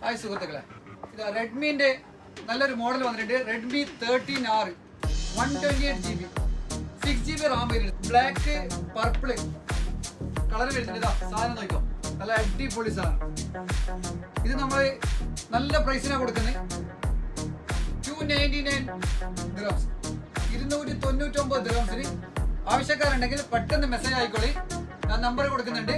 Hi സുഹൃത്തുക്കളെ, ഇത് റെഡ്മിന്റെ നല്ലൊരു മോഡൽ വന്നിട്ടുണ്ട്. Redmi 13R 128GB 6GB Ram വരുന്നുണ്ട്. ബ്ലാക്ക് പർപ്പിള് കളർ വരുന്നുണ്ട്. ഇതാ സാധനം നോക്കോ, നല്ല അടിപൊളി സാധനം. ഇത് നമ്മൾ നല്ല പ്രൈസിനാണ് കൊടുക്കുന്നത്. 299 ദിർഹംസ്, 299 ദിർഹംസിന്. ആവശ്യക്കാരുണ്ടെങ്കിൽ പെട്ടെന്ന് മെസ്സേജ് ആയിക്കോളി. ഞാൻ നമ്പർ കൊടുക്കുന്നുണ്ട്.